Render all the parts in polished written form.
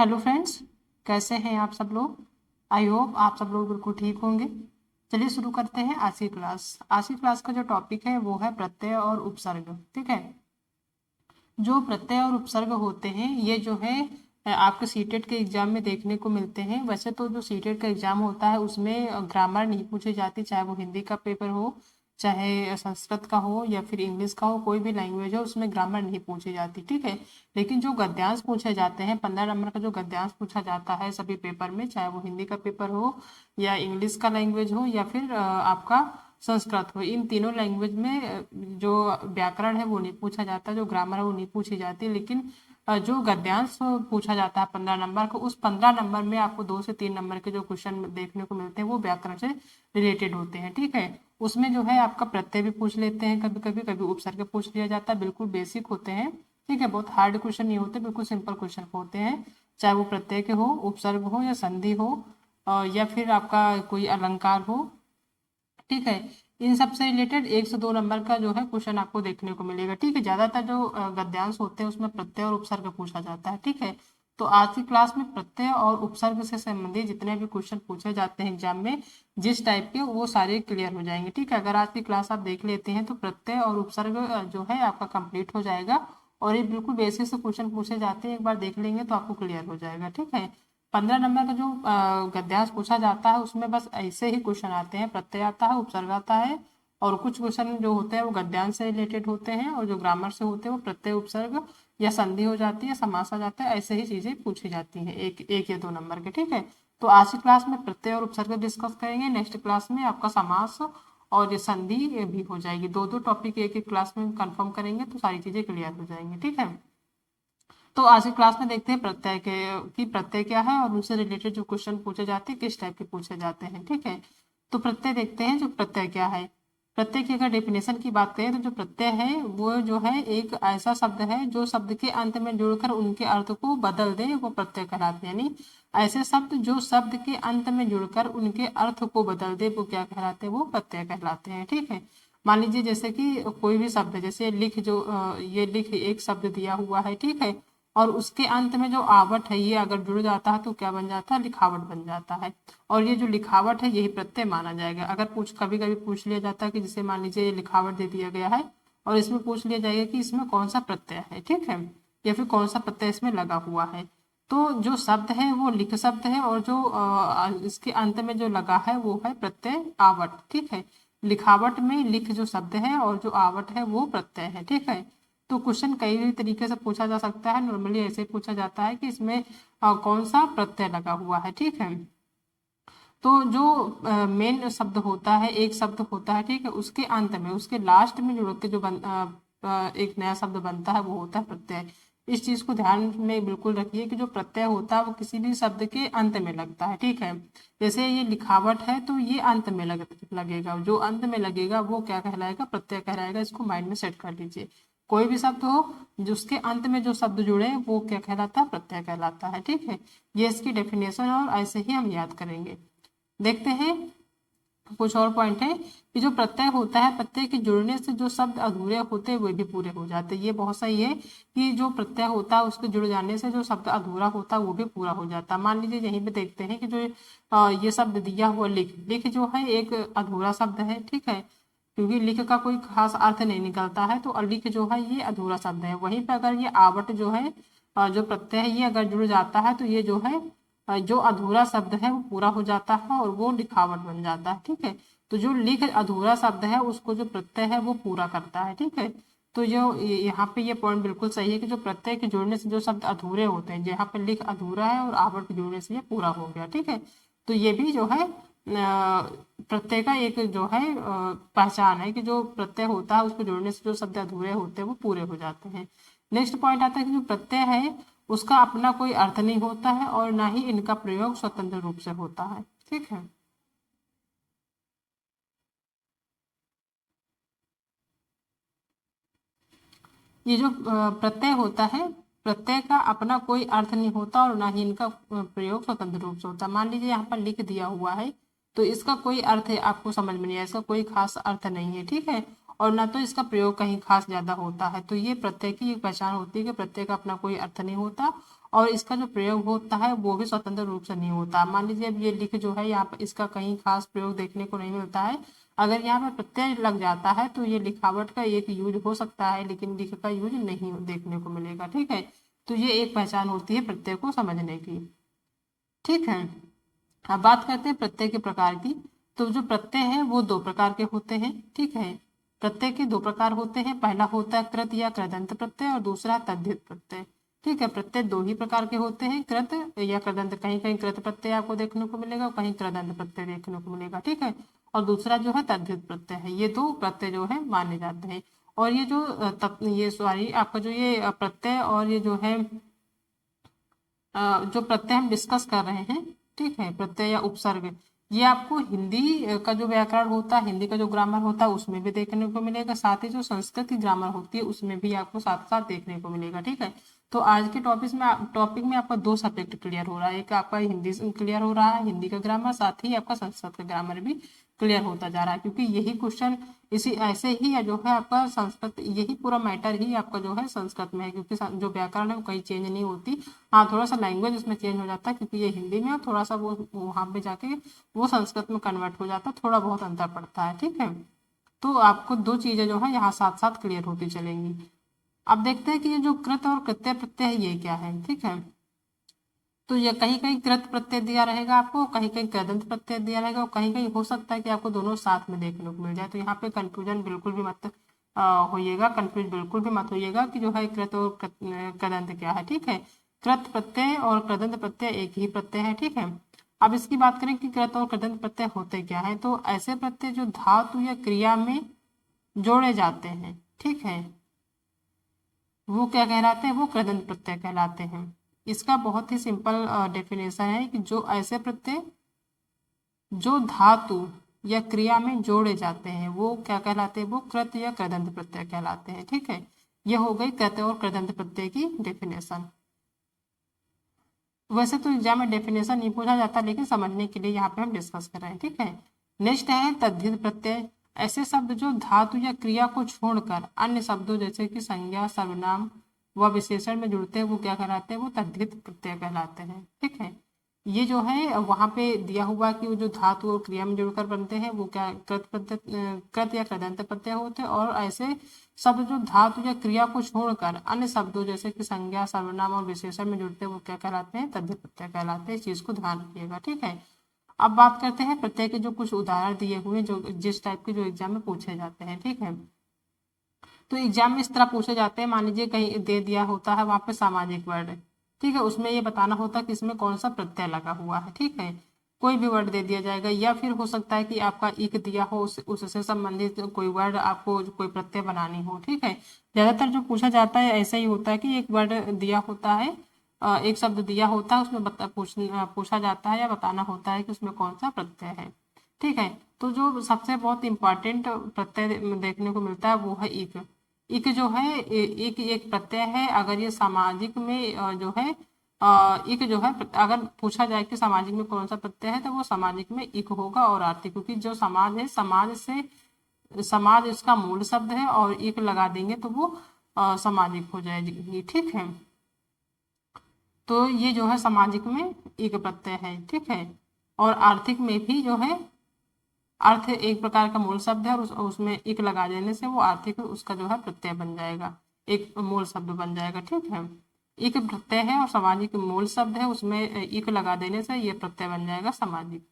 Hello friends, कैसे हैं आप सब लोग। आई होप आप सब लोग बिल्कुल ठीक होंगे। चलिए शुरू करते हैं आज की क्लास। आज की क्लास का जो टॉपिक है वो है प्रत्यय और उपसर्ग। ठीक है। जो प्रत्यय और उपसर्ग होते हैं ये जो है आपके सीटेट के एग्जाम में देखने को मिलते हैं। वैसे तो जो सीटेट का एग्जाम होता है उसमें ग्रामर नहीं पूछी जाती, चाहे वो हिंदी का पेपर हो, चाहे संस्कृत का हो या फिर इंग्लिश का हो, कोई भी लैंग्वेज हो उसमें ग्रामर नहीं पूछी जाती। ठीक है। लेकिन जो गद्यांश पूछे जाते हैं, 15 नंबर का जो गद्यांश पूछा जाता है सभी पेपर में, चाहे वो हिंदी का पेपर हो या इंग्लिश का लैंग्वेज हो या फिर आपका संस्कृत हो, इन तीनों लैंग्वेज में जो व्याकरण है वो नहीं पूछा जाता, जो ग्रामर है वो नहीं पूछी जाती। लेकिन जो गद्यांश पूछा जाता है 15 नंबर को, उस 15 नंबर में आपको 2 से 3 नंबर के जो क्वेश्चन देखने को मिलते हैं वो व्याकरण से रिलेटेड होते हैं। ठीक है। उसमें जो है आपका प्रत्यय भी पूछ लेते हैं, कभी कभी कभी उपसर्ग पूछ लिया जाता है। बिल्कुल बेसिक होते हैं। ठीक है। बहुत हार्ड क्वेश्चन नहीं होते, बिल्कुल सिंपल क्वेश्चन होते हैं। चाहे वो प्रत्यय के हो, उपसर्ग हो या संधि हो, या फिर आपका कोई अलंकार हो। ठीक है। इन सब से रिलेटेड 1 से 2 नंबर का जो है क्वेश्चन आपको देखने को मिलेगा। ठीक है। ज्यादातर जो गद्यांश होते हैं उसमें प्रत्यय और उपसर्ग पूछा जाता है। ठीक है। तो आज की क्लास में प्रत्यय और उपसर्ग से संबंधित जितने भी क्वेश्चन पूछे जाते हैं एग्जाम में, जिस टाइप के, वो सारे क्लियर हो जाएंगे। ठीक है। अगर आज की क्लास आप देख लेते हैं तो प्रत्यय और उपसर्ग जो है आपका कंप्लीट हो जाएगा। और ये बिल्कुल बेसिक से क्वेश्चन पूछे जाते हैं, एक बार देख लेंगे तो आपको क्लियर हो जाएगा। ठीक है। 15 नंबर का जो गद्यांश पूछा जाता है उसमें बस ऐसे ही क्वेश्चन आते हैं, प्रत्यय आता है, उपसर्ग आता है, और कुछ क्वेश्चन जो होते हैं वो गद्यांश से रिलेटेड होते हैं, और जो ग्रामर से होते हैं वो प्रत्यय, उपसर्ग या संधि हो जाती है, समास आ जाता है, ऐसे ही चीजें पूछी जाती हैं एक एक या 2 नंबर के। ठीक है। तो आज की क्लास में प्रत्यय और उपसर्ग डिस्कस करेंगे। नेक्स्ट क्लास में आपका समास और ये संधि ये भी हो जाएगी। दो दो टॉपिक एक एक क्लास में कंफर्म करेंगे तो सारी चीजें क्लियर हो जाएंगी। ठीक है। तो आज की क्लास में देखते हैं प्रत्यय के कि प्रत्यय क्या है और उनसे रिलेटेड जो क्वेश्चन पूछे जाते हैं किस टाइप के पूछे जाते हैं। ठीक है। तो प्रत्यय देखते हैं, जो प्रत्यय क्या है। प्रत्यय की अगर डेफिनेशन की बात करें तो जो प्रत्यय है वो जो है एक ऐसा शब्द है जो शब्द के अंत में जुड़कर उनके अर्थ को बदल दे, वो प्रत्यय कहलाते हैं। यानी ऐसे शब्द जो शब्द के अंत में जुड़कर उनके अर्थ को बदल दे वो क्या कहलाते हैं, वो प्रत्यय कहलाते हैं। ठीक है। मान लीजिए जैसे कि कोई भी शब्द है, जैसे लिख, जो ये लिख एक शब्द दिया हुआ है। ठीक है। और उसके अंत में जो आवट है ये अगर जुड़ जाता है तो क्या बन जाता है, लिखावट बन जाता है। और ये जो लिखावट है यही प्रत्यय माना जाएगा। अगर कभी कभी पूछ लिया जाता है कि जैसे मान लीजिए ये लिखावट दे दिया गया है और इसमें पूछ लिया जाएगा कि इसमें कौन सा प्रत्यय है। ठीक है। या फिर कौन सा प्रत्यय इसमें लगा हुआ है। तो जो शब्द है वो लिख शब्द है, और जो इसके अंत में जो लगा है वो है प्रत्यय आवट। ठीक है। लिखावट में लिख जो शब्द है और जो आवट है वो प्रत्यय है। ठीक है। तो क्वेश्चन कई भी तरीके से पूछा जा सकता है। नॉर्मली ऐसे पूछा जाता है कि इसमें कौन सा प्रत्यय लगा हुआ है। ठीक है। तो जो मेन शब्द होता है, एक शब्द होता है, ठीक है, उसके अंत में, उसके लास्ट में जुड़ के जो एक नया शब्द बनता है वो होता है प्रत्यय। इस चीज को ध्यान में बिल्कुल रखिए कि जो प्रत्यय होता है वो किसी भी शब्द के अंत में लगता है। ठीक है। जैसे ये लिखावट है तो ये अंत में लगेगा, जो अंत में लगेगा वो क्या कहलाएगा, प्रत्यय कहलाएगा। इसको माइंड में सेट कर लीजिए। कोई भी शब्द हो जिसके अंत में जो शब्द जुड़े वो क्या कहलाता है, प्रत्यय कहलाता है। ठीक है। ये इसकी डेफिनेशन, और ऐसे ही हम याद करेंगे। देखते हैं कुछ और पॉइंट है कि जो प्रत्यय होता है, प्रत्यय के जुड़ने से जो शब्द अधूरे होते हैं वे भी पूरे हो जाते हैं। ये बहुत सही है कि जो प्रत्यय होता है उसके जुड़ जाने से जो शब्द अधूरा होता है वो भी पूरा हो जाता है। मान लीजिए यहीं पे देखते हैं कि जो ये शब्द दिया हुआ लिख, लिख जो है एक अधूरा शब्द है। ठीक है। क्योंकि लिख का कोई खास अर्थ नहीं निकलता है, तो लिख जो है ये अधूरा शब्द है। वहीं पर अगर ये आवट जो है जो प्रत्यय है ये अगर जुड़ जाता है तो ये जो है जो अधूरा शब्द है वो पूरा हो जाता है और वो लिखावट बन जाता है। ठीक है। तो जो लिख अधूरा शब्द है उसको जो प्रत्यय है वो पूरा करता है। ठीक है। तो जो यहाँ पे ये पॉइंट बिल्कुल सही है कि जो प्रत्यय के जुड़ने से जो शब्द अधूरे होते हैं, जहाँ पे लिख अधूरा है और आवट के जुड़ने से ये पूरा हो गया। ठीक है। तो ये भी जो है प्रत्यय का एक जो है पहचान है कि जो प्रत्यय होता है उसको जोड़ने से जो शब्द अधूरे होते हैं वो पूरे हो जाते हैं। नेक्स्ट पॉइंट आता है कि जो प्रत्यय है उसका अपना कोई अर्थ नहीं होता है और ना ही इनका प्रयोग स्वतंत्र रूप से होता है। ठीक है। ये जो प्रत्यय होता है, प्रत्यय का अपना कोई अर्थ नहीं होता और ना ही इनका प्रयोग स्वतंत्र रूप से होता है। मान लीजिए यहाँ पर लिख दिया हुआ है तो इसका कोई अर्थ है आपको समझ में नहीं आया, इसका कोई खास अर्थ नहीं है। ठीक है। और ना तो इसका प्रयोग कहीं खास ज्यादा होता है। तो ये प्रत्यय की एक पहचान होती है कि प्रत्यय का अपना कोई अर्थ नहीं होता और इसका जो प्रयोग होता है वो भी स्वतंत्र रूप से नहीं होता। मान लीजिए अब ये लिख जो है यहाँ पर इसका कहीं खास प्रयोग देखने को नहीं मिलता है। अगर यहाँ पर प्रत्यय लग जाता है तो ये लिखावट का एक यूज हो सकता है, लेकिन लिख का यूज नहीं देखने को मिलेगा। ठीक है, तो ये एक पहचान होती है प्रत्यय को समझने की। ठीक है, अब बात करते हैं प्रत्यय के प्रकार की। तो जो प्रत्यय है वो दो प्रकार के होते हैं। ठीक है, प्रत्यय के दो प्रकार होते हैं। पहला होता है कृत या कृदंत प्रत्यय और दूसरा तद्धित प्रत्यय। ठीक है, प्रत्यय दो ही प्रकार के होते हैं, कृत या कृदंत। कहीं कहीं कृत प्रत्यय आपको देखने को मिलेगा, कहीं कृदंत प्रत्यय देखने को मिलेगा। ठीक है, और दूसरा जो है तद्धित प्रत्यय है। ये दो प्रत्यय जो है माने जाते हैं। और ये जो ये सॉरी आपका जो ये प्रत्यय और ये जो है जो प्रत्यय हम डिस्कस कर रहे हैं, ठीक है, प्रत्यय या उपसर्ग, ये आपको हिंदी का जो व्याकरण होता है, हिंदी का जो ग्रामर होता है उसमें भी देखने को मिलेगा। साथ ही जो संस्कृत की ग्रामर होती है उसमें भी आपको साथ साथ देखने को मिलेगा। ठीक है, तो आज के टॉपिक में आपका दो सब्जेक्ट क्लियर हो रहा है। एक आपका हिंदी क्लियर हो रहा है, हिंदी का ग्रामर, साथ ही आपका संस्कृत का ग्रामर भी क्लियर होता जा रहा है। क्योंकि यही क्वेश्चन इसी ऐसे ही है जो है आपका संस्कृत, यही पूरा मैटर ही आपका जो है संस्कृत में है। क्योंकि जो व्याकरण है वो कहीं चेंज नहीं होती। हाँ, थोड़ा सा लैंग्वेज उसमें चेंज हो जाता है क्योंकि ये हिंदी में, और थोड़ा सा वो वहाँ पे जाके वो संस्कृत में कन्वर्ट हो जाता है, थोड़ा बहुत अंतर पड़ता है। ठीक है, तो आपको दो चीजें जो है यहाँ साथ साथ क्लियर होती चलेंगी। अब देखते हैं कि ये जो कृत और कृत्य प्रत्यय है ये क्या है। ठीक है, तो ये कहीं कहीं कृत प्रत्यय दिया रहेगा आपको, कहीं कहीं कृदंत प्रत्यय दिया रहेगा, और कहीं कहीं हो सकता है कि आपको दोनों साथ में देखने को मिल जाए। तो यहाँ पे कंफ्यूजन बिल्कुल भी मत होइएगा, कंफ्यूज बिल्कुल भी मत होइएगा कि जो है कृत और कृदंत क्या है। ठीक है, कृत प्रत्यय और कृदंत प्रत्यय एक ही प्रत्यय है। ठीक है, अब इसकी बात करें कि कृत और कृदंत प्रत्यय होते क्या है, तो ऐसे प्रत्यय जो धातु या क्रिया में जोड़े जाते हैं, ठीक है, वो क्या कहलाते हैं, वो कृदंत प्रत्यय कहलाते हैं। इसका बहुत ही सिंपल डेफिनेशन है कि जो ऐसे प्रत्यय जो धातु या क्रिया में जोड़े जाते हैं वो क्या कहलाते हैं, वो कृत या कृदंत प्रत्यय कहलाते हैं। ठीक है, ये हो गई कृत और कृदंत प्रत्यय की डेफिनेशन। वैसे तो एग्जाम में डेफिनेशन नहीं पूछा जाता, लेकिन समझने के लिए यहाँ पे हम डिस्कस कर रहे हैं। ठीक है, नेक्स्ट है तद्धित प्रत्यय। ऐसे शब्द जो धातु या क्रिया को छोड़कर अन्य शब्दों जैसे कि संज्ञा, सर्वनाम व विशेषण में जुड़ते हैं वो क्या कहलाते हैं, वो तद्धित प्रत्यय कहलाते हैं। ठीक है, ये जो है वहाँ पे दिया हुआ कि वो जो धातु और क्रिया में जुड़कर बनते हैं वो क्या कृत प्रत्यय, कृत या कृदंत प्रत्यय होते हैं। और ऐसे शब्द जो धातु या क्रिया को छोड़कर अन्य शब्दों जैसे कि संज्ञा, सर्वनाम और विशेषण में जुड़ते हैं वो क्या कहलाते हैं, तद्धित प्रत्यय कहलाते हैं। इस चीज को ध्यान रखिएगा। ठीक है, अब बात करते हैं प्रत्यय के जो कुछ उदाहरण दिए हुए जो जिस टाइप के जो एग्जाम में पूछे जाते हैं। ठीक है, तो एग्जाम में इस तरह पूछे जाते हैं, मान लीजिए कहीं दे दिया होता है वहां पे सामाजिक वर्ड, ठीक है, उसमें ये बताना होता है कि इसमें कौन सा प्रत्यय लगा हुआ है। ठीक है, कोई भी वर्ड दे दिया जाएगा, या फिर हो सकता है कि आपका इक दिया हो, उससे संबंधित कोई वर्ड आपको कोई प्रत्यय बनानी हो। ठीक है, ज्यादातर जो पूछा जाता है ऐसा ही होता है कि एक वर्ड दिया होता है, एक शब्द दिया होता है, उसमें पूछा जाता है या बताना होता है कि उसमें कौन सा प्रत्यय है। ठीक है, तो जो सबसे बहुत इंपॉर्टेंट प्रत्यय देखने को मिलता है वो है इक। इक जो है एक एक प्रत्यय है। अगर ये सामाजिक में जो है इक जो है, अगर पूछा जाए कि सामाजिक में कौन सा प्रत्यय है तो वो सामाजिक में इक होगा और आर्थिक, क्योंकि जो समाज है, समाज से समाज इसका मूल शब्द है और इक लगा देंगे तो वो सामाजिक हो जाएगी। ठीक है, तो ये जो है सामाजिक में इक प्रत्यय है। ठीक है, और आर्थिक में भी जो है अर्थ एक प्रकार का मूल शब्द है और उसमें इक लगा देने से वो आर्थिक उसका जो है प्रत्यय बन जाएगा, एक मूल शब्द बन जाएगा। ठीक है, इक प्रत्यय है और सामाजिक मूल शब्द है, उसमें इक लगा देने से ये प्रत्यय बन जाएगा सामाजिक।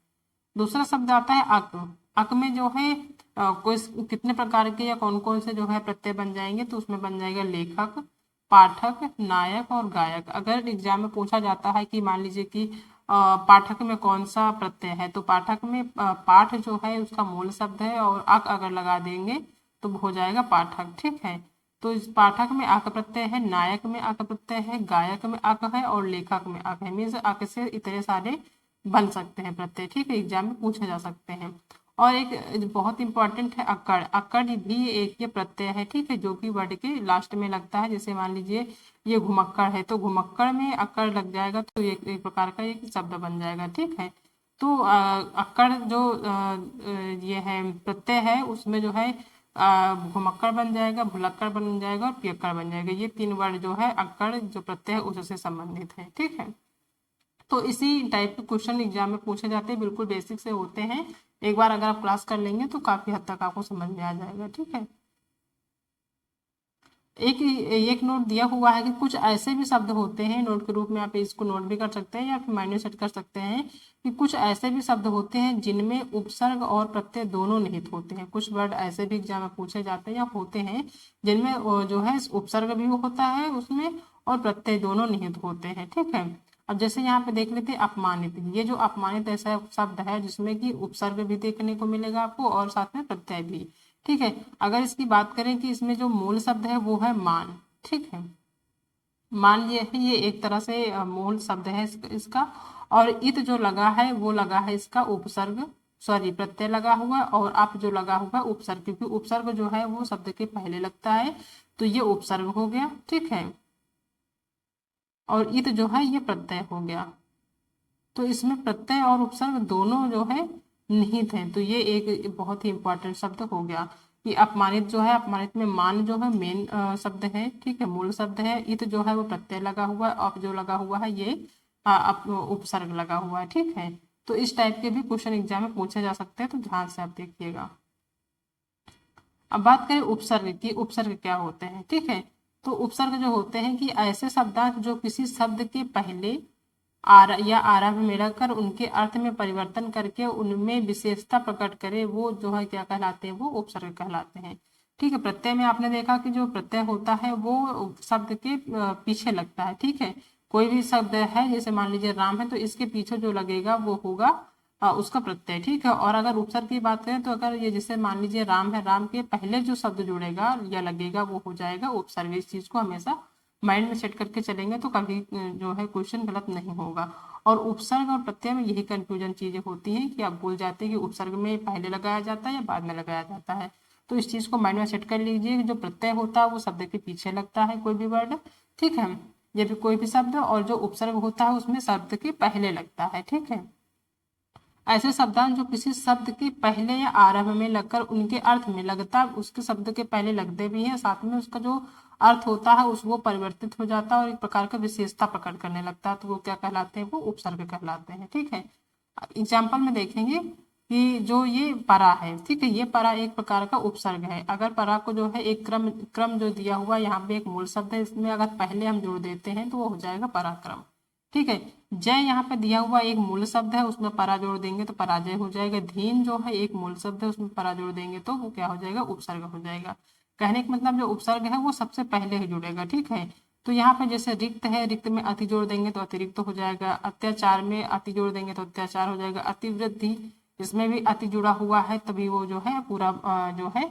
दूसरा शब्द आता है अक। अक में जो है कोई कितने प्रकार के या कौन कौन से जो है प्रत्यय बन जाएंगे, तो उसमें बन जाएगा लेखक, पाठक, नायक और गायक। अगर एग्जाम में पूछा जाता है कि मान लीजिए कि पाठक में कौन सा प्रत्यय है, तो पाठक में पाठ जो है उसका मूल शब्द है और अक अगर लगा देंगे तो हो जाएगा पाठक। ठीक है, तो इस पाठक में अक प्रत्यय है, नायक में अक प्रत्यय है, गायक में अक है और लेखक में अक है। मीन्स अक से इतने सारे बन सकते हैं प्रत्यय। ठीक है, एग्जाम में पूछे जा सकते हैं। और एक बहुत इंपॉर्टेंट है अक्कड़। अक्कड़ भी एक ये प्रत्यय है, ठीक है, जो कि वर्ड के लास्ट में लगता है। जैसे मान लीजिए ये घुमक्कड़ है, तो घुमक्कड़ में अक्कड़ लग जाएगा तो एक प्रकार का एक शब्द बन जाएगा। ठीक है, तो अक्कड़ जो ये है प्रत्यय है उसमें जो है घुमक्कड़ बन जाएगा, भुलक्कड़ बन जाएगा और पियक्कड़ बन जाएगा। ये 3 वर्ड जो है अक्कड़ जो प्रत्यय है उससे संबंधित है। ठीक है, तो इसी टाइप के क्वेश्चन एग्जाम में पूछे जाते हैं, बिल्कुल बेसिक से होते हैं। एक बार अगर आप क्लास कर लेंगे तो काफी हद तक आपको समझ में आ जाएगा। ठीक है, एक एक नोट दिया हुआ है कि कुछ ऐसे भी शब्द होते हैं, नोट के रूप में आप इसको नोट भी कर सकते हैं या फिर माइंड में सेट कर सकते हैं कि कुछ ऐसे भी शब्द होते हैं जिनमें उपसर्ग और प्रत्यय दोनों निहित होते हैं। कुछ वर्ड ऐसे भी एग्जाम में पूछे जाते हैं या होते हैं जिनमें जो है उपसर्ग भी होता है उसमें और प्रत्यय दोनों निहित होते हैं। ठीक है, अब जैसे यहाँ पे देख लेते हैं अपमानित। ये जो अपमानित ऐसा शब्द है जिसमें कि उपसर्ग भी देखने को मिलेगा आपको और साथ में प्रत्यय भी। ठीक है, अगर इसकी बात करें कि इसमें जो मूल शब्द है वो है मान। ठीक है, मान लिए है, ये एक तरह से मूल शब्द है इसका। और इत जो लगा है वो लगा है इसका उपसर्ग, सॉरी प्रत्यय लगा हुआ, और अप जो लगा हुआ उपसर्ग, क्योंकि उपसर्ग जो है वो शब्द के पहले लगता है तो ये उपसर्ग हो गया। ठीक है, और इत जो है ये प्रत्यय हो गया। तो इसमें प्रत्यय और उपसर्ग दोनों जो है निहित हैं। तो ये एक बहुत ही इंपॉर्टेंट शब्द हो गया कि अपमानित जो है, अपमानित में मान जो है मेन शब्द है। ठीक है, मूल शब्द है। इत जो है वो प्रत्यय लगा हुआ है, अप जो लगा हुआ है ये उपसर्ग लगा हुआ है। ठीक है, तो इस टाइप के भी क्वेश्चन एग्जाम में पूछे जा सकते हैं, तो ध्यान से आप देखिएगा। अब बात करें उपसर्ग की, उपसर्ग क्या होते हैं। ठीक है, तो उपसर्ग जो होते हैं कि ऐसे शब्दांश जो किसी शब्द के पहले या आरंभ में रखकर उनके अर्थ में परिवर्तन करके उनमें विशेषता प्रकट करे, वो जो है क्या कहलाते हैं, वो उपसर्ग कहलाते हैं। ठीक है, प्रत्यय में आपने देखा कि जो प्रत्यय होता है वो शब्द के पीछे लगता है। ठीक है, कोई भी शब्द है जैसे मान लीजिए राम है तो इसके पीछे जो लगेगा वो होगा उसका प्रत्यय। ठीक है, और अगर उपसर्ग की बात करें तो अगर ये जैसे मान लीजिए राम है, राम के पहले जो शब्द जुड़ेगा या लगेगा वो हो जाएगा उपसर्ग। इस चीज को हमेशा माइंड में सेट करके चलेंगे तो कभी जो है क्वेश्चन गलत नहीं होगा। और उपसर्ग और प्रत्यय में यही कंफ्यूजन चीजें होती हैं कि आप भूल जाते हैं कि उपसर्ग में पहले लगाया जाता है या बाद में लगाया जाता है। तो इस चीज को माइंड में सेट कर लीजिए कि जो प्रत्यय होता है वो शब्द के पीछे लगता है कोई भी वर्ड। ठीक है, ये भी कोई भी शब्द, और जो उपसर्ग होता है उसमें शब्द के पहले लगता है। ठीक है, ऐसे शब्दांश जो किसी शब्द के पहले या आरंभ में लगकर उनके अर्थ में लगता है, उसके शब्द के पहले लगते भी हैं, साथ में उसका जो अर्थ होता है उस वो परिवर्तित हो जाता है और एक प्रकार का विशेषता प्रकट करने लगता है, तो वो क्या कहलाते हैं, वो उपसर्ग कहलाते हैं। ठीक है, एग्जाम्पल में देखेंगे कि जो ये परा है। ठीक है, ये परा एक प्रकार का उपसर्ग है। अगर परा को जो है एक क्रम क्रम जो दिया हुआ, यहाँ पे एक मूल शब्द है, इसमें अगर पहले हम जोड़ देते हैं तो वो हो जाएगा पराक्रम। ठीक है, जय यहाँ पे दिया हुआ एक मूल शब्द है, उसमें परा जोड़ देंगे तो पराजय हो जाएगा। धीन जो है एक मूल शब्द है, उसमें परा जोड़ देंगे तो वो क्या हो जाएगा, उपसर्ग हो जाएगा। कहने का मतलब जो उपसर्ग है वो सबसे पहले ही जुड़ेगा। ठीक है, तो यहाँ पे जैसे रिक्त है, रिक्त में अति जोड़ देंगे तो अतिरिक्त हो जाएगा। अत्याचार में अति जोड़ देंगे तो अत्याचार हो जाएगा। अतिवृद्धि, इसमें भी अति जुड़ा हुआ है तभी वो जो है पूरा जो है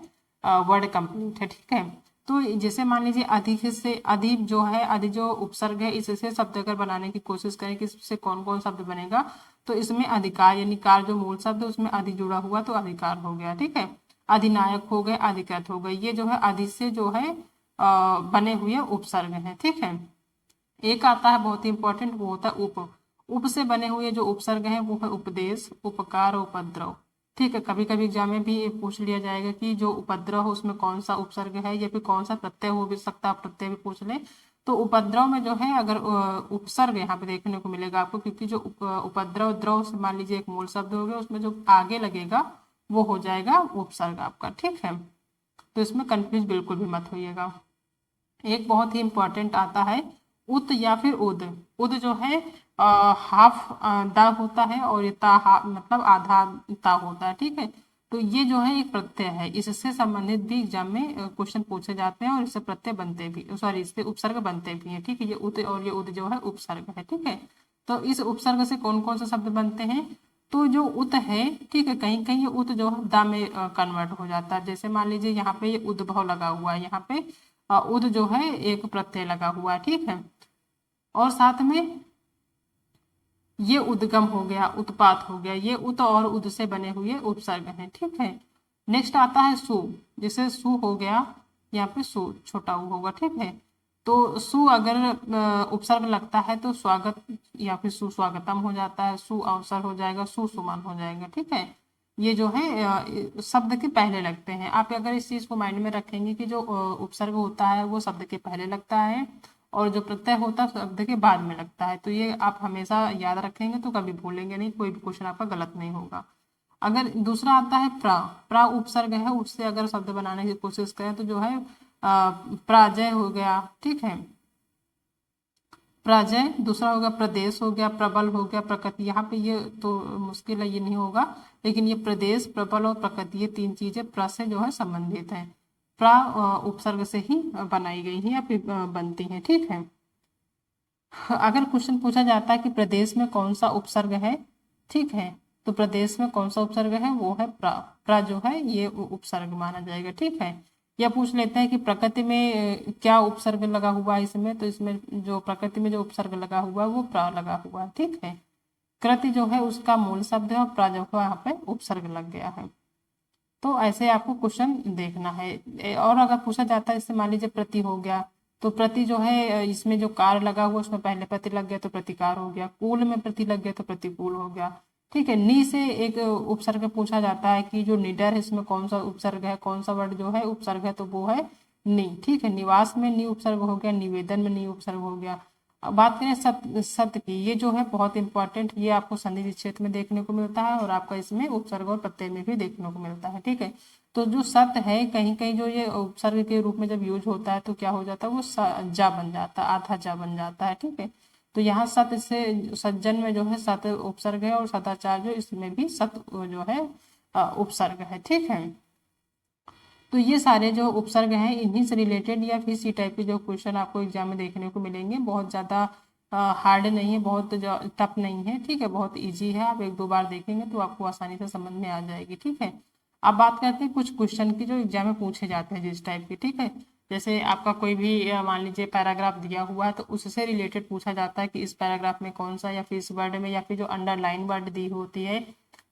वर्ड कंप्लीट है। ठीक है, तो जैसे मान लीजिए अधिक से अधिक जो है, अधिक जो उपसर्ग है इससे शब्द अगर बनाने की कोशिश करें कि इससे कौन कौन शब्द बनेगा, तो इसमें अधिकार यानी कार जो मूल शब्द है उसमें अधिक जुड़ा हुआ तो अधिकार हो गया। ठीक है, अधिनायक हो गए, अधिकृत हो गए, ये जो है अधिक से जो है बने हुए उपसर्ग है। ठीक है, एक आता है बहुत ही इंपॉर्टेंट, वो होता है उप। उप से बने हुए जो उपसर्ग हैं वो है उपदेश, उपकार और उपद्रव। ठीक है, कभी कभी एग्जाम में भी पूछ लिया जाएगा कि जो उपद्रव हो उसमें कौन सा उपसर्ग है या फिर कौन सा प्रत्यय हो भी सकता है, प्रत्यय भी पूछ ले। तो उपद्रव में जो है अगर उपसर्ग यहाँ पे देखने को मिलेगा आपको, क्योंकि जो उपद्रव द्रव से मान लीजिए एक मूल शब्द हो गया, उसमें जो आगे लगेगा वो हो जाएगा उपसर्ग आपका। ठीक है, तो इसमें कंफ्यूज बिल्कुल भी मत होइएगा। एक बहुत ही इंपॉर्टेंट आता है उत या फिर उद। उद जो है हाफ दा होता है और ये ता मतलब आधा ता होता है। ठीक है, तो ये जो है एक प्रत्यय है, इससे संबंधित भी एग्जाम में क्वेश्चन पूछे जाते हैं और इससे प्रत्यय बनते भी, सॉरी इससे उपसर्ग बनते भी हैं। ठीक है, ये उत और ये उद जो है उपसर्ग है। ठीक है, तो इस उपसर्ग से कौन कौन से शब्द बनते हैं, तो जो उत है, ठीक है, कहीं कहीं ये उत जो है दा में कन्वर्ट हो जाता है। जैसे मान लीजिए यहाँ पे ये उद्भव लगा हुआ है, यहाँ पे उद जो है एक प्रत्यय लगा हुआ है। ठीक है, और साथ में ये उद्गम हो गया, उत्पात हो गया, ये उत और उद से बने हुए उपसर्ग हैं। ठीक है, नेक्स्ट आता है सु। जैसे सु हो गया, यहाँ पे सु छोटा उ होगा। ठीक है, तो सु अगर उपसर्ग लगता है तो स्वागत या फिर सुस्वागतम हो जाता है, सु अवसर हो जाएगा, सुसुमन हो जाएगा। ठीक है, ये जो है शब्द के पहले लगते हैं। आप अगर इस चीज को माइंड में रखेंगे कि जो उपसर्ग होता है वो शब्द के पहले लगता है और जो प्रत्यय होता है शब्द के बाद में लगता है, तो ये आप हमेशा याद रखेंगे तो कभी भूलेंगे नहीं, कोई भी क्वेश्चन आपका गलत नहीं होगा। अगर दूसरा आता है प्रा, प्रा उपसर्ग है, उससे अगर शब्द बनाने की कोशिश करें तो जो है प्राजय हो गया, ठीक है, प्राजय। दूसरा होगा प्रदेश हो गया, प्रबल हो गया, प्रकृति। यहाँ पे ये तो मुश्किल है, ये नहीं होगा, लेकिन ये प्रदेश, प्रबल और प्रकृति ये तीन चीजें प्र से जो है संबंधित है, प्रा उपसर्ग से ही बनाई गई है या फिर बनती है, ठीक है। अगर क्वेश्चन पूछा जाता है कि प्रदेश में कौन सा उपसर्ग है, ठीक है, तो प्रदेश में कौन सा उपसर्ग है, वो है प्रा। प्रा जो है ये उपसर्ग माना जाएगा, ठीक है। या पूछ लेते हैं कि प्रकृति में क्या उपसर्ग लगा हुआ है इसमें, तो इसमें जो प्रकृति में जो उपसर्ग लगा हुआ है वो प्रा लगा हुआ है, ठीक है। कृति जो है उसका मूल शब्द है और प्रा जो है यहाँ पे उपसर्ग लग गया है। तो ऐसे आपको क्वेश्चन देखना है। और अगर पूछा जाता है इससे, मान लीजिए प्रति हो गया, तो प्रति जो है इसमें जो कार लगा हुआ उसमें पहले प्रति लग गया तो प्रतिकार हो गया, कूल में प्रति लग गया तो प्रतिकूल हो गया, ठीक है। नी से एक उपसर्ग पूछा जाता है कि जो निडर है इसमें कौन सा उपसर्ग है, कौन सा वर्ड जो है उपसर्ग है, तो वो है नी, ठीक है। निवास में नी उपसर्ग हो गया, निवेदन में नी उपसर्ग हो गया। अब बात करें सत्य, सत्य की, ये जो है बहुत इंपॉर्टेंट, ये आपको संधि विच्छेद में देखने को मिलता है और आपका इसमें उपसर्ग और प्रत्यय में भी देखने को मिलता है, ठीक है। तो जो सत्य है कहीं कहीं जो ये उपसर्ग के रूप में जब यूज होता है तो क्या हो जाता है, वो जा बन जाता है, आधा जा बन जाता है, ठीक है। तो यहाँ सत्य से सज्जन में जो है सत्य उपसर्ग है और सदाचार जो इसमें भी सत्य जो है उपसर्ग है, ठीक है। तो ये सारे जो उपसर्ग हैं इन्हीं से रिलेटेड या फिर इसी टाइप के जो क्वेश्चन आपको एग्जाम में देखने को मिलेंगे। बहुत ज़्यादा हार्ड नहीं है, बहुत टफ नहीं है, ठीक है, बहुत इजी है। आप एक दो बार देखेंगे तो आपको आसानी से समझ में आ जाएगी, ठीक है। अब बात करते हैं कुछ क्वेश्चन की जो एग्जाम में पूछे जाते हैं जिस टाइप के, ठीक है। जैसे आपका कोई भी मान लीजिए पैराग्राफ दिया हुआ है तो उससे रिलेटेड पूछा जाता है कि इस पैराग्राफ में कौन सा, या फिर इस वर्ड में, या फिर जो अंडरलाइन वर्ड दी होती है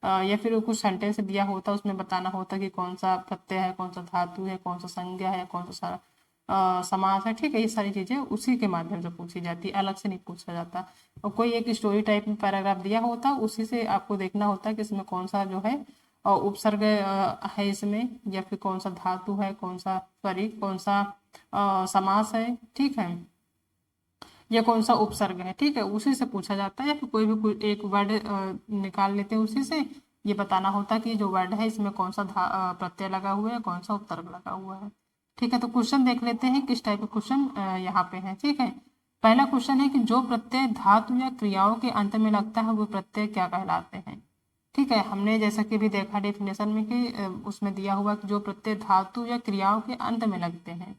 या फिर कुछ सेंटेंस दिया होता है उसमें बताना होता है कि कौन सा प्रत्यय है, कौन सा धातु है, कौन सा संज्ञा है, कौन सा समास है, ठीक है। ये सारी चीजें उसी के माध्यम से पूछी जाती है, अलग से नहीं पूछा जाता। और कोई एक स्टोरी टाइप में पैराग्राफ दिया होता है उसी से आपको देखना होता है कि इसमें कौन सा जो है उपसर्ग है इसमें, या फिर कौन सा धातु है, कौन सा सॉरी कौन सा समास है, ठीक है, या कौन सा उपसर्ग है, ठीक है, उसी से पूछा जाता है। या फिर कोई एक वर्ड निकाल लेते हैं उसी से, ये बताना होता है कि जो वर्ड है इसमें कौन सा प्रत्यय लगा हुआ है, कौन सा उपसर्ग लगा हुआ है, ठीक है। तो क्वेश्चन देख लेते हैं किस टाइप के क्वेश्चन यहाँ पे है, ठीक है। पहला क्वेश्चन है कि जो प्रत्यय धातु या क्रियाओं के अंत में लगता है वो प्रत्यय क्या कहलाते हैं, ठीक है। हमने जैसा कि भी देखा डेफिनेशन में कि उसमें दिया हुआ कि जो प्रत्यय धातु या क्रियाओं के अंत में लगते हैं,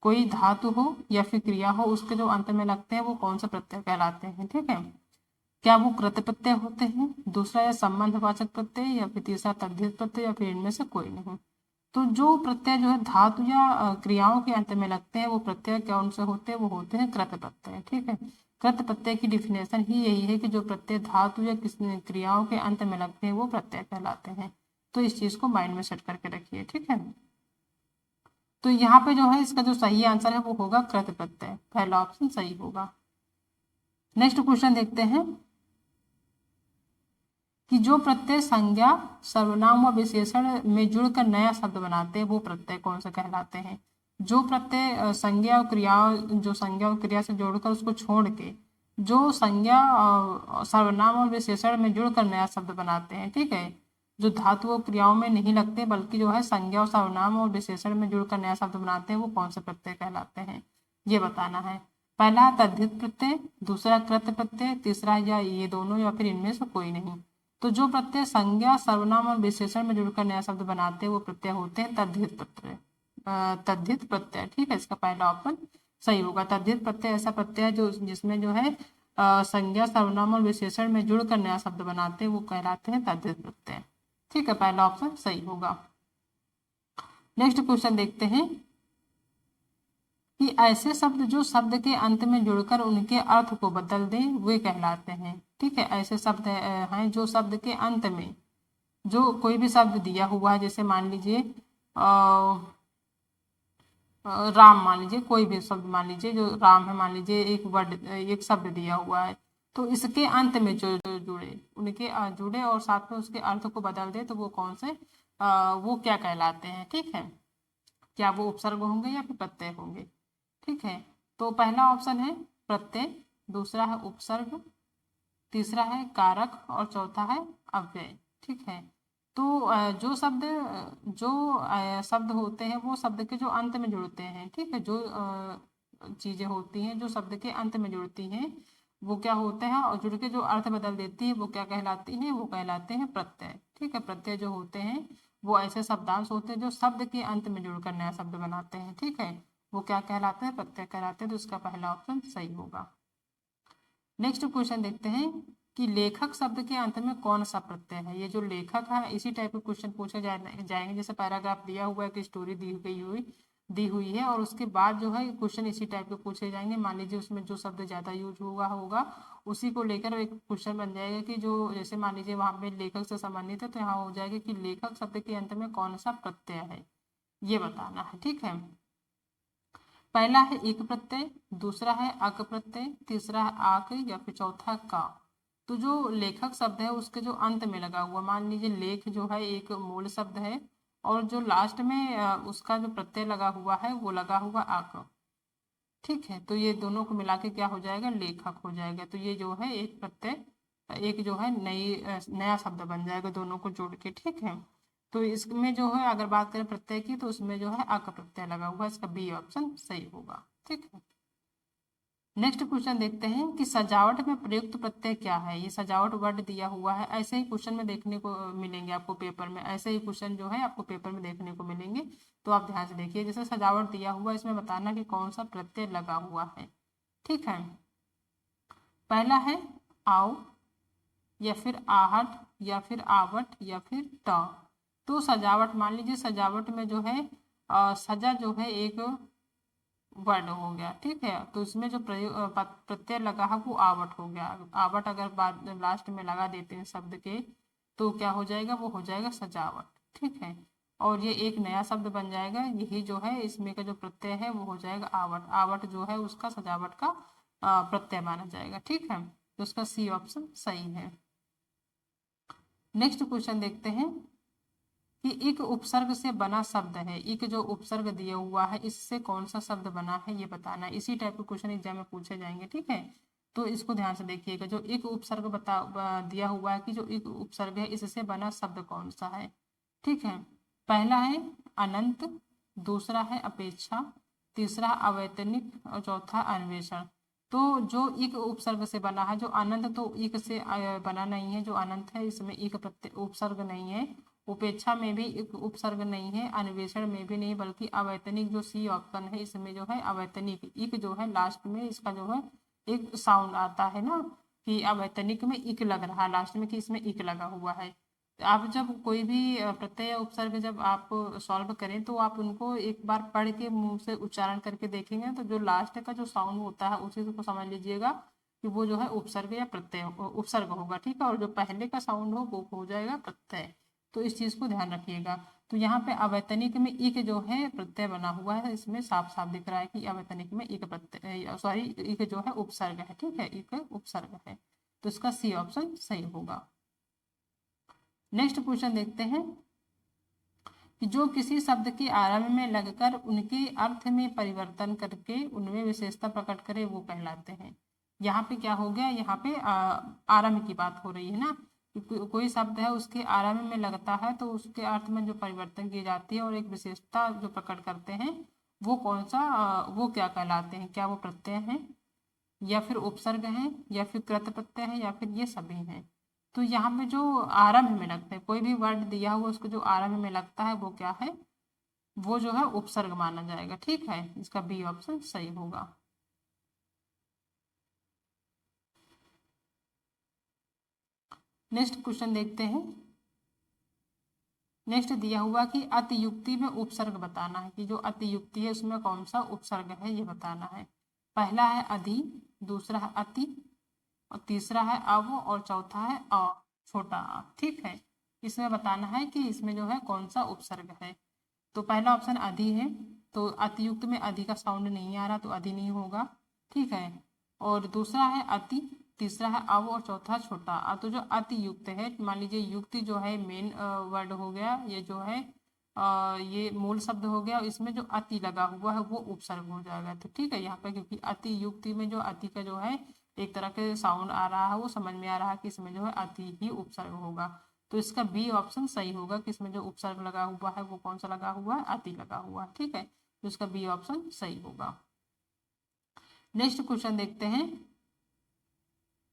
कोई धातु हो या फिर क्रिया हो उसके जो अंत में लगते हैं वो कौन सा प्रत्यय कहलाते हैं, ठीक है। क्या वो कृत प्रत्यय होते हैं, दूसरा या संबंधवाचक प्रत्यय, या फिर तीसरा तद्धित प्रत्यय, या फिर इनमें से कोई नहीं। तो जो प्रत्यय जो है धातु या क्रियाओं के अंत में लगते हैं वो प्रत्यय कौन से होते हैं, वो होते हैं कृत प्रत्यय, ठीक है। कृत प्रत्यय की डिफिनेशन ही यही है कि जो प्रत्यय धातु या क्रियाओं के अंत में लगते हैं वो प्रत्यय कहलाते हैं। तो इस चीज को माइंड में सेट करके रखिए, ठीक है। तो यहाँ पे जो है इसका जो सही आंसर है वो होगा कृत प्रत्यय, पहला ऑप्शन सही होगा। नेक्स्ट क्वेश्चन देखते हैं कि जो प्रत्यय संज्ञा सर्वनाम व विशेषण में जुड़कर नया शब्द बनाते हैं वो प्रत्यय कौन सा कहलाते हैं। जो प्रत्यय संज्ञा और क्रिया, जो संज्ञा और क्रिया से जोड़कर उसको छोड़ के जो संज्ञा सर्वनाम और विशेषण में जुड़कर नया शब्द बनाते हैं, ठीक है, जो धातु और क्रियाओं में नहीं लगते बल्कि जो है संज्ञा और सर्वनाम और विशेषण में जुड़कर नया शब्द बनाते हैं वो कौन से प्रत्यय कहलाते हैं, ये बताना है। पहला तद्धित प्रत्यय, दूसरा कृत प्रत्यय, तीसरा या ये दोनों, या फिर इनमें से कोई नहीं। तो जो प्रत्यय संज्ञा सर्वनाम और विशेषण में जुड़कर नया शब्द बनाते हैं वो प्रत्यय होते हैं तद्धित प्रत्यय, तद्धित प्रत्यय, ठीक है। इसका पहला ऑप्शन सही होगा। तद्धित प्रत्यय ऐसा प्रत्यय है जो जिसमें जो है संज्ञा सर्वनाम और विशेषण में जुड़कर नया शब्द बनाते हैं वो कहलाते हैं तद्धित प्रत्यय, ठीक है, पहला ऑप्शन सही होगा। नेक्स्ट क्वेश्चन देखते हैं कि ऐसे शब्द जो शब्द के अंत में जुड़कर उनके अर्थ को बदल दें वे कहलाते हैं, ठीक है। ऐसे शब्द हैं जो शब्द के अंत में जो कोई भी शब्द दिया हुआ है, जैसे मान लीजिए राम, मान लीजिए कोई भी शब्द मान लीजिए जो राम है, मान लीजिए एक वर्ड एक शब्द दिया हुआ है तो इसके अंत में जो जुड़े उनके जुड़े और साथ में उसके अर्थ को बदल दे तो वो कौन से वो क्या कहलाते हैं, ठीक है। क्या वो उपसर्ग होंगे या फिर प्रत्यय होंगे, ठीक है। तो पहला ऑप्शन है प्रत्यय, दूसरा है उपसर्ग, तीसरा है कारक और चौथा है अव्यय, ठीक है। तो जो शब्द होते हैं वो शब्द के जो अंत में जुड़ते हैं, ठीक है। जो चीजें होती हैं जो शब्द के अंत में जुड़ती हैं वो क्या होते हैं, और जुड़ के जो अर्थ बदल देती है वो क्या कहलाती हैं, वो कहलाते हैं प्रत्यय, ठीक है। प्रत्यय जो होते हैं वो ऐसे शब्दांश होते हैं जो शब्द के अंत में जुड़कर नया शब्द बनाते हैं, ठीक है। वो क्या कहलाते हैं, प्रत्यय कहलाते हैं। तो इसका पहला ऑप्शन सही होगा। नेक्स्ट क्वेश्चन देखते हैं कि लेखक शब्द के अंत में कौन सा प्रत्यय है। ये जो लेखक है इसी टाइप के क्वेश्चन पूछे जाएंगे। जैसे पैराग्राफ दिया हुआ है कि स्टोरी दी हुई है और उसके बाद जो है क्वेश्चन इसी टाइप के पूछे जाएंगे। मान लीजिए उसमें जो शब्द ज्यादा यूज हुआ होगा उसी को लेकर एक क्वेश्चन बन जाएगा कि जो जैसे मान लीजिए वहां पे लेखक से संबंधित है तो यहाँ हो जाएगा कि लेखक शब्द के अंत में कौन सा प्रत्यय है, ये बताना है, ठीक है। पहला है एक प्रत्यय, दूसरा है अक प्रत्यय, तीसरा है आक या फिर चौथा का। तो जो लेखक शब्द है उसके जो अंत में लगा हुआ, मान लीजिए लेख जो है एक मूल शब्द है और जो लास्ट में उसका जो प्रत्यय लगा हुआ है वो लगा हुआ आक, ठीक है। तो ये दोनों को मिला के क्या हो जाएगा, लेखक हो जाएगा। तो ये जो है एक प्रत्यय एक जो है नया शब्द बन जाएगा दोनों को जोड़ के, ठीक है। तो इसमें जो है अगर बात करें प्रत्यय की तो उसमें जो है अक प्रत्यय लगा हुआ है, इसका बी ऑप्शन सही होगा, ठीक है। नेक्स्ट क्वेश्चन देखते हैं कि सजावट में प्रयुक्त प्रत्यय क्या है। ये सजावट वर्ड दिया हुआ है, ऐसे ही क्वेश्चन में देखने को मिलेंगे आपको पेपर में, ऐसे ही क्वेश्चन जो है आपको पेपर में देखने को मिलेंगे। तो आप ध्यान से देखिए, जैसे सजावट दिया हुआ है इसमें बताना कि कौन सा प्रत्यय लगा हुआ है, ठीक है। पहला है आओ या फिर आहट या फिर आवट या फिर ट। तो सजावट मान लीजिए सजावट में जो है सजा जो है एक वर्ड हो गया, ठीक है। तो इसमें जो प्रत्यय लगा है वो आवट हो गया। आवट अगर बाद लास्ट में लगा देते हैं शब्द के तो क्या हो जाएगा, वो हो जाएगा सजावट, ठीक है। और ये एक नया शब्द बन जाएगा, यही जो है इसमें का जो प्रत्यय है वो हो जाएगा आवट। आवट जो है उसका सजावट का प्रत्यय माना जाएगा, ठीक है। तो उसका सी ऑप्शन सही है। नेक्स्ट क्वेश्चन देखते हैं कि एक उपसर्ग से बना शब्द है। एक जो उपसर्ग दिया हुआ है इससे कौन सा शब्द बना है ये बताना है। इसी टाइप के क्वेश्चन एग्जाम में पूछे जाएंगे, ठीक है। तो इसको ध्यान से देखिएगा, जो एक उपसर्ग दिया हुआ है कि जो एक उपसर्ग है इससे बना शब्द कौन सा है, ठीक है। पहला है अनंत, दूसरा है अपेक्षा, तीसरा अवैतनिक और चौथा अन्वेषण। तो जो एक उपसर्ग से बना है, जो अनंत तो एक से बना नहीं है, जो अनंत है इसमें एक प्रत्यय उपसर्ग नहीं है, उपेक्षा में भी एक उपसर्ग नहीं है, अन्वेषण में भी नहीं, बल्कि अवैतनिक जो सी ऑप्शन है इसमें जो है अवैतनिक एक जो है लास्ट में इसका जो है एक साउंड आता है ना कि अवैतनिक में इक लग रहा है लास्ट में कि इसमें इक लगा हुआ है। तो आप जब कोई भी प्रत्यय उपसर्ग जब आप सॉल्व करें तो आप उनको एक बार पढ़ के मुंह से उच्चारण करके देखेंगे तो जो लास्ट का जो साउंड होता है उसी को समझ लीजिएगा कि वो जो है उपसर्ग या प्रत्यय उपसर्ग होगा, ठीक है। और जो पहले का साउंड हो वो हो जाएगा प्रत्यय। तो इस चीज को ध्यान रखिएगा। तो यहाँ पे अवैतनिक में एक जो है प्रत्यय बना हुआ है, इसमें साफ साफ दिख रहा है कि अवैतनिक में एक प्रत्यय सॉरी एक जो है उपसर्ग है, ठीक है, एक उपसर्ग है। तो इसका सी ऑप्शन सही होगा। नेक्स्ट क्वेश्चन देखते हैं कि जो किसी शब्द के आरंभ में लगकर उनके अर्थ में परिवर्तन करके उनमें विशेषता प्रकट करे वो कहलाते हैं। यहाँ पे क्या हो गया, यहाँ पे आरंभ की बात हो रही है ना कि कोई शब्द है उसके आरंभ में लगता है तो उसके अर्थ में जो परिवर्तन की जाती है और एक विशेषता जो प्रकट करते हैं वो कौन सा वो क्या कहलाते हैं, क्या वो प्रत्यय हैं या फिर उपसर्ग हैं या फिर कृत प्रत्यय है या फिर ये सभी हैं। तो यहाँ पे जो आरंभ में लगते हैं कोई भी वर्ड दिया हुआ उसको जो आरंभ में लगता है वो क्या है, वो जो है उपसर्ग माना जाएगा, ठीक है। इसका बी ऑप्शन सही होगा। नेक्स्ट क्वेश्चन देखते हैं। नेक्स्ट दिया हुआ कि अतियुक्ति में उपसर्ग बताना है कि जो अतियुक्ति है उसमें कौन सा उपसर्ग है ये बताना है। पहला है अधि, दूसरा है अति और तीसरा है अव और चौथा है अ छोटा अ, ठीक है। इसमें बताना है कि इसमें जो है कौन सा उपसर्ग है। तो पहला ऑप्शन अधि है, तो अतियुक्त में अधि का साउंड नहीं आ रहा तो अधि नहीं होगा, ठीक है। और दूसरा है अति, तीसरा है अव और चौथा छोटा अ। तो जो अति युक्त है, मान लीजिए युक्ति जो है मेन वर्ड हो गया, ये जो है ये मूल शब्द हो गया, इसमें जो अति लगा हुआ है वो उपसर्ग हो जाएगा। तो ठीक है, यहाँ पे क्योंकि अति युक्ति में जो अति का जो है एक तरह के साउंड आ रहा है, वो समझ में आ रहा है कि इसमें जो है अति ही उपसर्ग होगा। तो इसका बी ऑप्शन सही होगा कि इसमें जो उपसर्ग लगा हुआ है वो कौन सा लगा हुआ है, अति लगा हुआ है। ठीक है, तो इसका बी ऑप्शन सही होगा। नेक्स्ट क्वेश्चन देखते हैं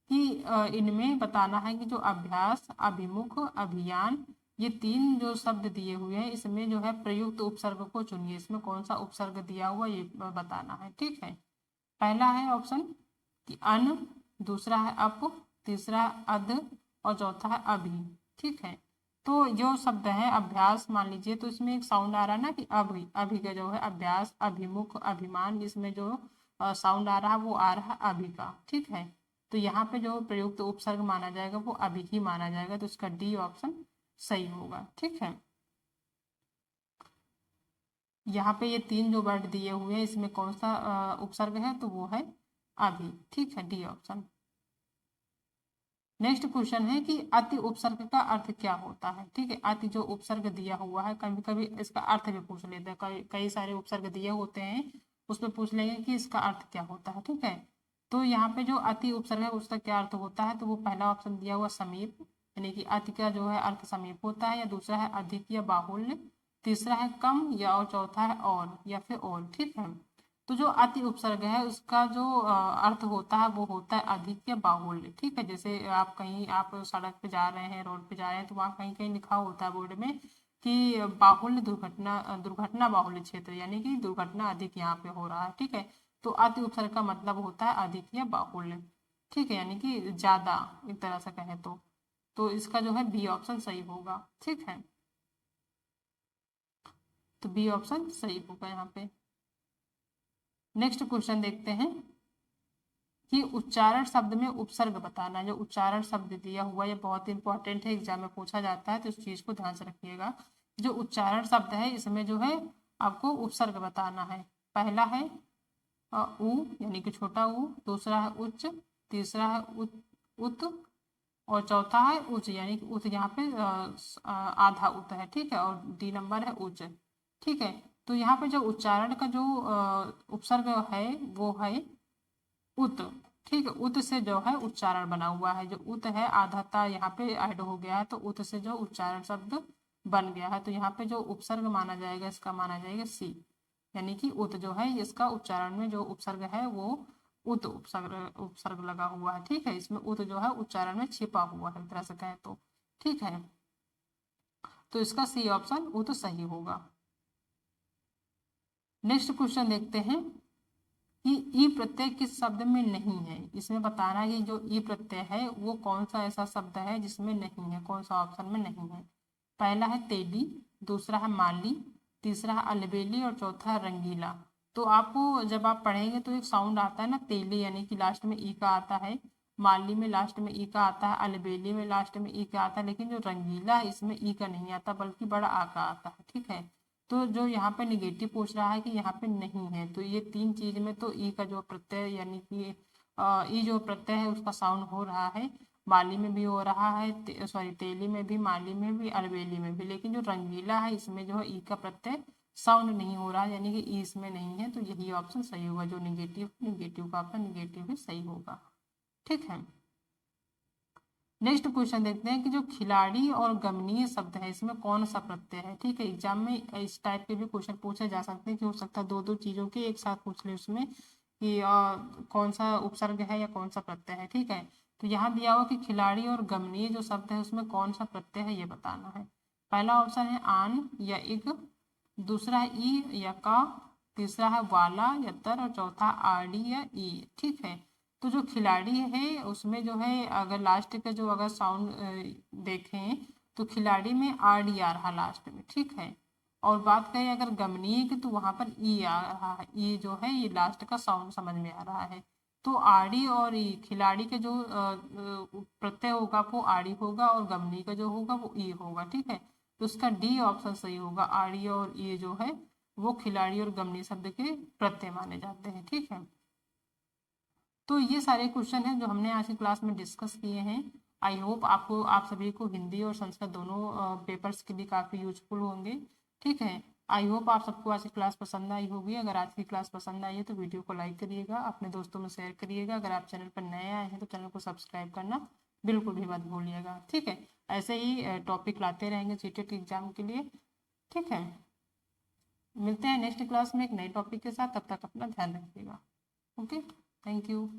कि इनमें बताना है कि जो अभ्यास, अभिमुख, अभियान, ये तीन जो शब्द दिए हुए हैं, इसमें जो है प्रयुक्त उपसर्ग को चुनिए। इसमें कौन सा उपसर्ग दिया हुआ ये बताना है। ठीक है, पहला है ऑप्शन कि अन, दूसरा है अप, तीसरा है अद और चौथा है अभी। ठीक है, तो जो शब्द है अभ्यास, मान लीजिए तो इसमें एक साउंड आ रहा है ना कि अभी, अभी का जो है अभ्यास, अभिमुख, अभिमान, इसमें जो साउंड आ रहा है वो आ रहा है अभी का। ठीक है, तो यहाँ पे जो प्रयुक्त उपसर्ग माना जाएगा वो अभी ही माना जाएगा। तो इसका डी ऑप्शन सही होगा। ठीक है, यहाँ पे ये तीन जो वर्ड दिए हुए हैं इसमें कौन सा उपसर्ग है, तो वो है अभी। ठीक है, डी ऑप्शन। नेक्स्ट क्वेश्चन है कि अति उपसर्ग का अर्थ क्या होता है। ठीक है, अति जो उपसर्ग दिया हुआ है, कभी कभी इसका अर्थ भी पूछ लेते हैं, कई सारे उपसर्ग दिए होते हैं, उसमें पूछ लेंगे कि इसका अर्थ क्या होता है। ठीक है, तो यहाँ पे जो अति उपसर्ग है उसका क्या अर्थ होता है, तो वो पहला ऑप्शन दिया हुआ समीप, यानी कि अति का जो है अर्थ समीप होता है, या दूसरा है अधिक या बाहुल्य, तीसरा है कम, या और चौथा है और या फिर और। ठीक है, तो जो अति उपसर्ग है उसका जो अर्थ होता है वो होता है अधिक या बाहुल्य। ठीक है, जैसे आप कहीं आप सड़क पे जा रहे हैं, रोड पे जा रहे हैं, तो वहाँ कहीं कहीं लिखा होता है बोर्ड में कि बाहुल्य दुर्घटना, दुर्घटना बाहुल्य क्षेत्र, यानी कि दुर्घटना अधिक यहाँ पे हो रहा है। ठीक है, तो अति उपसर्ग का मतलब होता है अधिक या बाहुल्य। ठीक है, यानी कि ज्यादा, एक तरह से कहें तो इसका जो है बी ऑप्शन सही होगा। ठीक है, तो बी ऑप्शन सही होगा यहाँ पे। नेक्स्ट क्वेश्चन देखते हैं कि उच्चारण शब्द में उपसर्ग बताना। जो उच्चारण शब्द दिया हुआ ये बहुत इंपॉर्टेंट है, एग्जाम में पूछा जाता है, तो इस चीज को ध्यान से रखिएगा। जो उच्चारण शब्द है इसमें जो है आपको उपसर्ग बताना है। पहला है उ, यानी कि छोटा उ, दूसरा है उच्च, तीसरा है उत और चौथा है उच्च, यानी कि उच्च यहाँ पे आधा उत है। ठीक है, और डी नंबर है उच्च। ठीक है, तो यहाँ पे जो उच्चारण का जो उपसर्ग है वो है उत। ठीक है, उत से जो है उच्चारण बना हुआ है, जो उत है आधाता यहाँ पे ऐड हो गया है, तो उत से जो उच्चारण शब्द बन गया है, तो यहाँ पे जो उपसर्ग माना जाएगा इसका माना जाएगा सी, यानी कि उत जो है इसका उच्चारण में जो उपसर्ग है वो उत उपसर्ग उपसर्ग लगा हुआ है। ठीक है, इसमें उत जो है उच्चारण में छिपा हुआ है, एक तरह से कहें तो। ठीक है, तो इसका सी ऑप्शन उत सही होगा। नेक्स्ट क्वेश्चन देखते हैं कि ई प्रत्यय किस शब्द में नहीं है। इसमें बताना है कि जो ई प्रत्यय है वो कौन सा ऐसा शब्द है जिसमें नहीं है, कौन सा ऑप्शन में नहीं है। पहला है तेली, दूसरा है माली, तीसरा है अलबेली और चौथा है रंगीला। तो आपको जब आप पढ़ेंगे तो एक साउंड आता है ना तेली, यानी कि लास्ट में ई का आता है, माली में लास्ट में ई का आता है, अलबेली में लास्ट में ई का आता है, लेकिन जो रंगीला है इसमें ई का नहीं आता बल्कि बड़ा आ का आता है। ठीक है, तो जो यहाँ पे निगेटिव पूछ रहा है कि यहाँ पे नहीं है, तो ये तीन चीज में तो ई का जो प्रत्यय, यानी कि ई जो प्रत्यय है उसका साउंड हो रहा है, माली में भी हो रहा है, सॉरी तेली में भी, माली में भी, अलबेली में भी, लेकिन जो रंगीला है इसमें जो है ई का प्रत्यय साउंड नहीं हो रहा है, यानी कि ई इसमें नहीं है। तो यही ऑप्शन सही होगा, जो निगेटिव, निगेटिव का ऑप्शन निगेटिव ही सही होगा। ठीक है, नेक्स्ट क्वेश्चन देखते हैं कि जो खिलाड़ी और गमनीय शब्द है इसमें कौन सा प्रत्यय है। ठीक है, एग्जाम में इस टाइप के भी क्वेश्चन पूछे जा सकते हैं कि हो सकता है दो दो चीजों के एक साथ पूछ ले उसमें कि कौन सा उपसर्ग है या कौन सा प्रत्यय है। ठीक है, तो यहाँ दिया हुआ कि खिलाड़ी और गमनीय जो शब्द है उसमें कौन सा प्रत्यय है ये बताना है। पहला ऑप्शन है आन या इग, दूसरा है ई या का, तीसरा है वाला या तर और चौथा आरडी या ई। ठीक है, तो जो खिलाड़ी है उसमें जो है अगर लास्ट का जो अगर साउंड देखें तो खिलाड़ी में आर डी आ रहा लास्ट में। ठीक है, और बात करें अगर गमनीय की तो वहां पर ई आ रहा है, ई जो है ये लास्ट का साउंड समझ में आ रहा है। तो आड़ी और ई, खिलाड़ी के जो प्रत्यय होगा वो आड़ी होगा और गमनीय का जो होगा वो ई होगा। ठीक है, तो उसका डी ऑप्शन सही होगा, आड़ी और ई जो है वो खिलाड़ी और गमनीय शब्द के प्रत्यय माने जाते हैं। ठीक है, तो ये सारे क्वेश्चन हैं जो हमने आज की क्लास में डिस्कस किए हैं। आई होप आपको, आप सभी को हिंदी और संस्कृत दोनों पेपर्स के लिए काफ़ी यूजफुल होंगे। ठीक है, आई होप आप सबको आज की क्लास पसंद आई होगी। अगर आज की क्लास पसंद आई है तो वीडियो को लाइक करिएगा, अपने दोस्तों में शेयर करिएगा। अगर आप चैनल पर नए आए हैं तो चैनल को सब्सक्राइब करना बिल्कुल भी मत भूलिएगा। ठीक है, ऐसे ही टॉपिक लाते रहेंगे सीटेट एग्जाम के लिए। ठीक है, मिलते हैं नेक्स्ट क्लास में एक नए टॉपिक के साथ। तब तक अपना ध्यान रखिएगा। Okay, thank you.